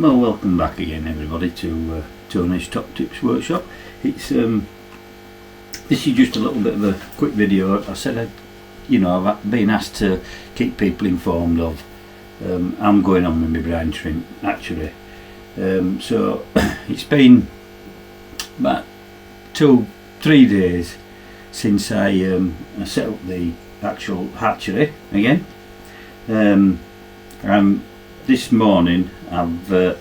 Well, welcome back again, everybody, to Tony's Top Tips Workshop. It's this is just a little bit of a quick video. I said I've been asked to keep people informed of I'm going on with my brine shrimp actually. So it's been about 2-3 days since I set up the actual hatchery again. This morning I've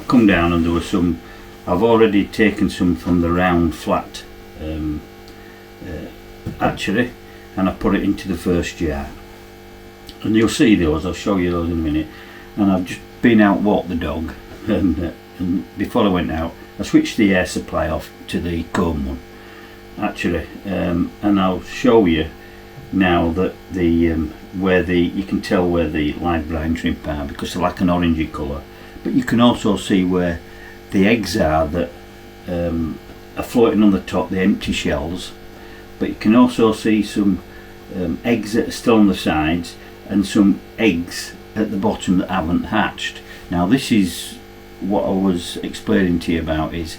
come down and there was some. I've already taken some from the round flat hatchery and I put it into the first jar, and you'll see those. I'll show you those in a minute. And I've just been out walked the dog, and before I went out I switched the air supply off to the comb one actually, and I'll show you now that you can tell where the live brine shrimp are, because they're like an orangey colour, but you can also see where the eggs are that are floating on the top, the empty shells, but you can also see some eggs that are still on the sides and some eggs at the bottom that haven't hatched. Now this is what I was explaining to you about, is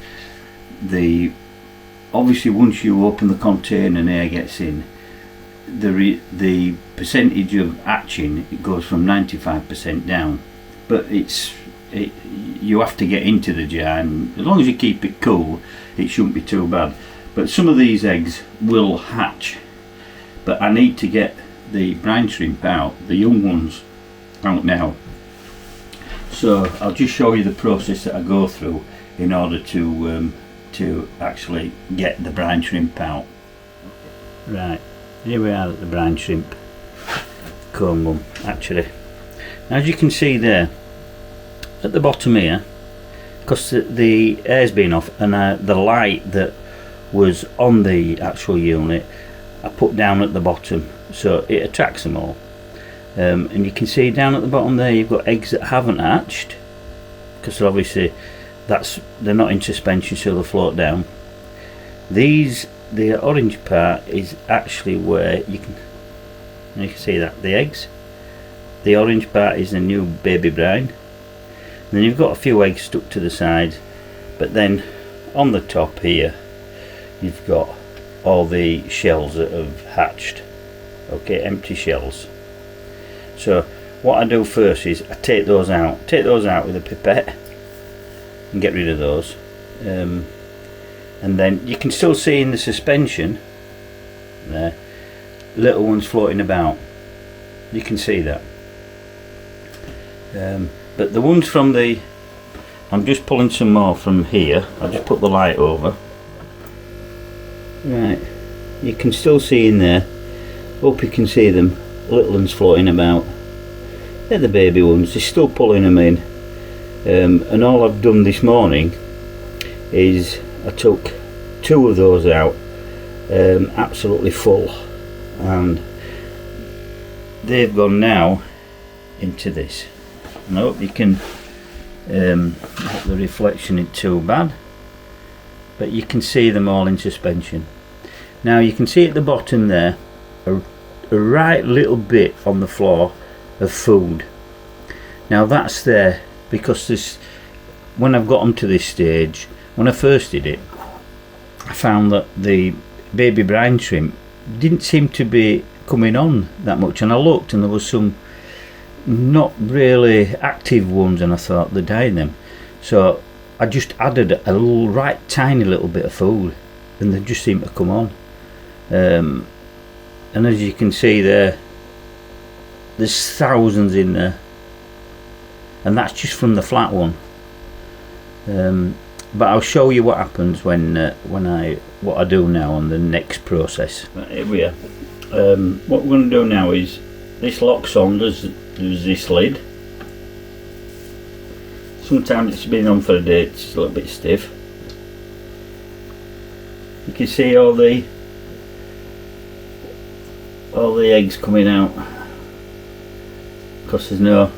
obviously once you open the container and air gets in, the percentage of hatching, it goes from 95% down, but you have to get into the jar, and as long as you keep it cool it shouldn't be too bad. But some of these eggs will hatch, but I need to get the brine shrimp out, the young ones out now. So I'll just show you the process that I go through in order to actually get the brine shrimp out. Right, here we are at the brine shrimp comb room actually. Now, as you can see there at the bottom here, because the air's been off and the light that was on the actual unit I put down at the bottom so it attracts them all, and you can see down at the bottom there you've got eggs that haven't hatched, because obviously they're not in suspension so they'll float down. The orange part is actually where you can see that the eggs, the orange part is the new baby brine. Then you've got a few eggs stuck to the side, but then on the top here you've got all the shells that have hatched, okay, empty shells. So what I do first is I take those out with a pipette and get rid of those, and then you can still see in the suspension there little ones floating about, you can see that. But the ones from I'm just pulling some more from here. I'll just put the light over. Right, you can still see in there, hope you can see them, little ones floating about. They're the baby ones, they're still pulling them in. And all I've done this morning is I took 2 of those out, absolutely full, and they've gone now into this. And I hope you can hope the reflection isn't too bad, but you can see them all in suspension. Now you can see at the bottom there a right little bit on the floor of food. Now that's there because when I've got them to this stage, when I first did it, I found that the baby brine shrimp didn't seem to be coming on that much, and I looked and there was some not really active ones, and I thought they're dying them, so I just added a little, right tiny little bit of food, and they just seem to come on. And as you can see there, there's thousands in there, and that's just from the flat one. But I'll show you what happens what I do now on the next process. Right, here we are. What we're going to do now is this locks on. There's this lid. Sometimes it's been on for a day, it's a little bit stiff. You can see all the eggs coming out because there's no.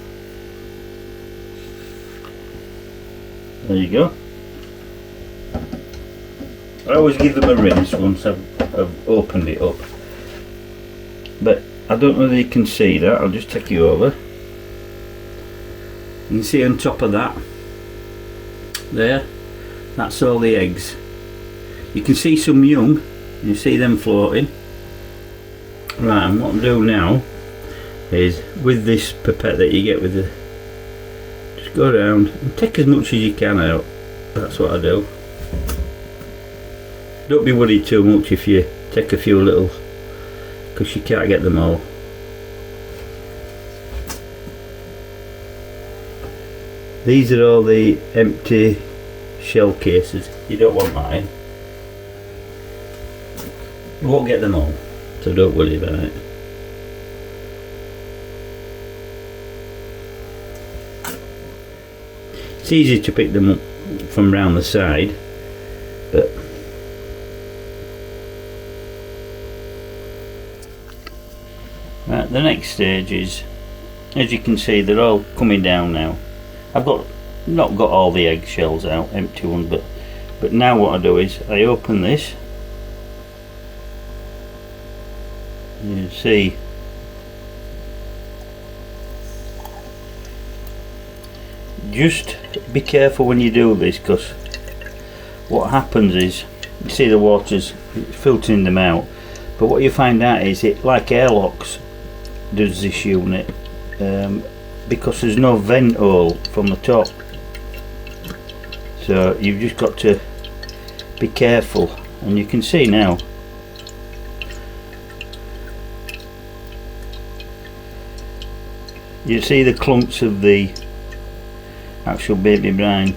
There you go. I always give them a rinse once I've opened it up, but I don't know whether you can see that. I'll just take you over. You can see on top of that there, that's all the eggs. You can see some young, you see them floating. Right, and what I'm doing now is, with this pipette that you get with the, just go around and take as much as you can out. That's what I do. Don't be worried too much if you take a few little, because you can't get them all. These are all the empty shell cases. You don't want that in. You won't get them all, so don't worry about it. It's easy to pick them up from round the side, but right, the next stage is, as you can see, they're all coming down now. I've not got all the eggshells out, empty ones, but now what I do is I open this. You see, just be careful when you do this, because what happens is, you see the water's filtering them out, but what you find out is it, like airlocks, does this unit, because there's no vent hole from the top, so you've just got to be careful. And you can see now, you see the clumps of the actual baby brine.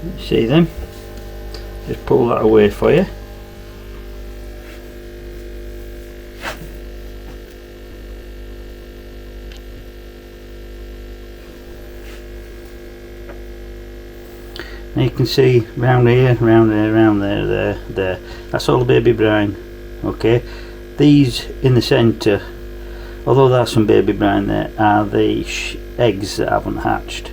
You see them? Just pull that away for you. And you can see round here, round there, round there, there. That's all the baby brine. Okay, these in the centre, although there's some baby brine there, are the eggs that haven't hatched.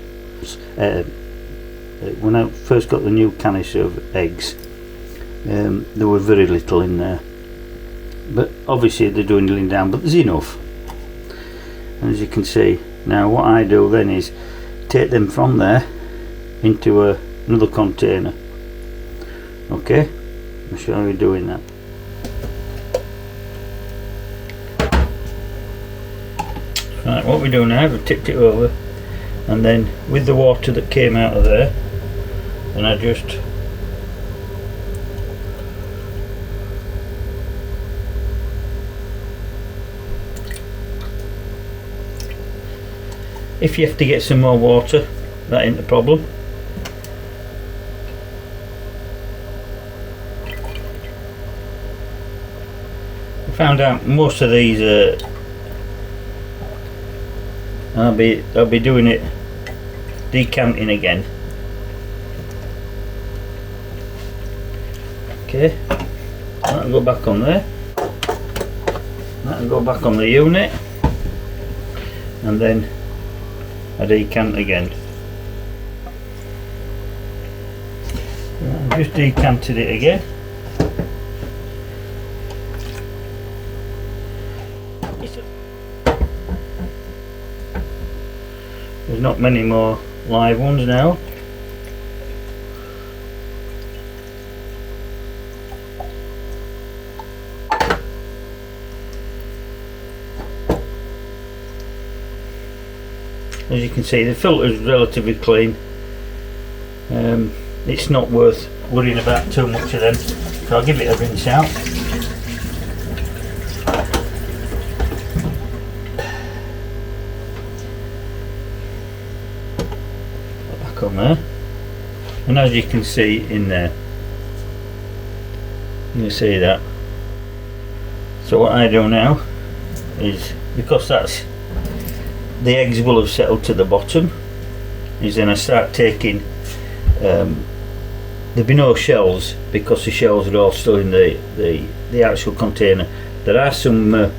When I first got the new canister of eggs, there were very little in there, but obviously they're dwindling down, but there's enough. And as you can see, now what I do then is take them from there into another container. Okay, I'll show you doing that. Right, what we do now, we've tipped it over, and then with the water that came out of there, and I just if you have to get some more water, that ain't the problem. I found out most of these I'll be doing it, decanting again. Okay, that'll go back on there, that'll go back on the unit, and then I decant again. I've just decanted it again. There's not many more live ones now. As you can see, the filter is relatively clean. It's not worth worrying about too much of them, so I'll give it a rinse out. Back on there, and as you can see in there, you see that. So what I do now is, because that's the eggs will have settled to the bottom, is then I start taking, there'll be no shells because the shells are all still in the actual container. There are some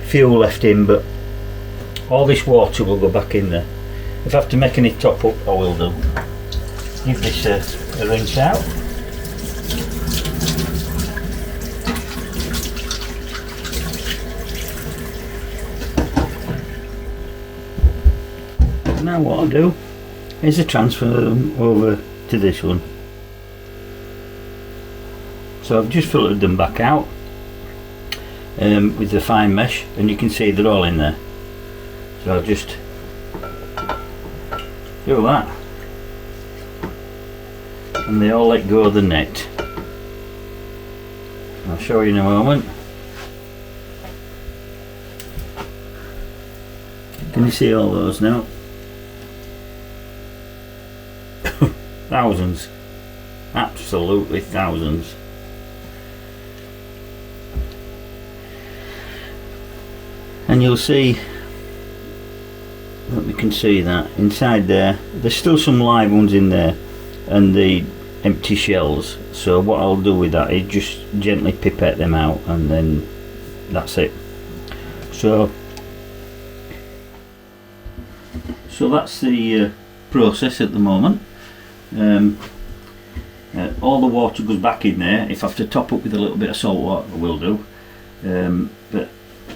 fuel left in, but all this water will go back in there. If I have to make any top up, I will do. Give this a rinse out. now what I'll do is to transfer them over to this one. So I've just filtered them back out with the fine mesh, and you can see they're all in there. So I'll just do that, and they all let go of the net. I'll show you in a moment. Can you see all those now? Thousands, absolutely thousands. And you'll see, we can see that inside there's still some live ones in there and the empty shells. So what I'll do with that is just gently pipette them out, and then that's it. So that's the process at the moment. All the water goes back in there. If I have to top up with a little bit of salt water, I will do. But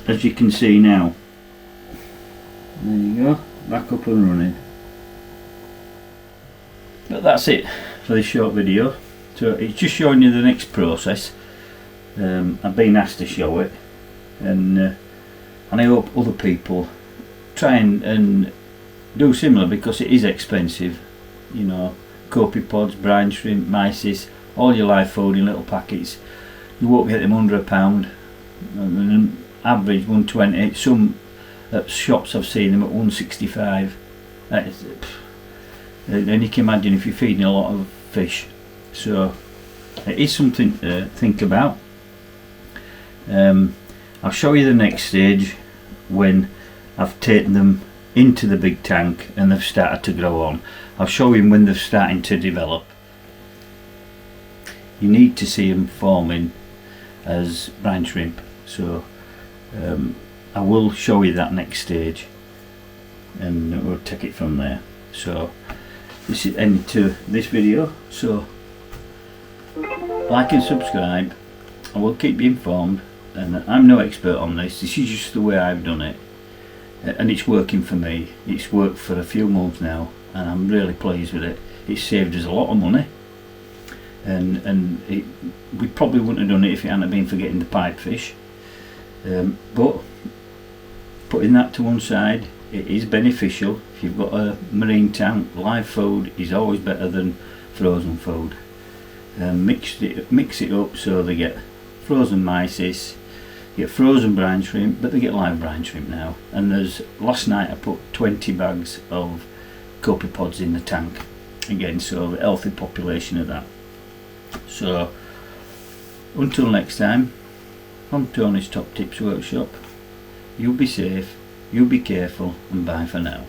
as you can see now, there you go, back up and running. But that's it for this short video. So it's just showing you the next process. I've been asked to show it, and I hope other people try and do similar, because it is expensive. You know, copepods, brine shrimp, mysis, all your live food in little packets. You won't get them under £1. An average 120. Some at shops I've seen them at 165. And you can imagine if you're feeding a lot of fish. So it is something to think about. I'll show you the next stage when I've taken them into the big tank and they've started to grow on. I'll show you when they're starting to develop. You need to see them forming as brine shrimp. So I will show you that next stage, and we'll take it from there. So this is the end to this video. So like and subscribe. I will keep you informed, and I'm no expert on this. This is just the way I've done it, and it's working for me. It's worked for a few months now, and I'm really pleased with it. It's saved us a lot of money, and we probably wouldn't have done it if it hadn't been for getting the pipefish. But putting that to one side, it is beneficial. If you've got a marine tank, live food is always better than frozen food. Mix it up so they get frozen mysis, get frozen brine shrimp, but they get live brine shrimp now. And last night I put 20 bags of copepods in the tank again, so a healthy population of that. So until next time, from Tony's Top Tips Workshop, you be safe, you be careful, and bye for now.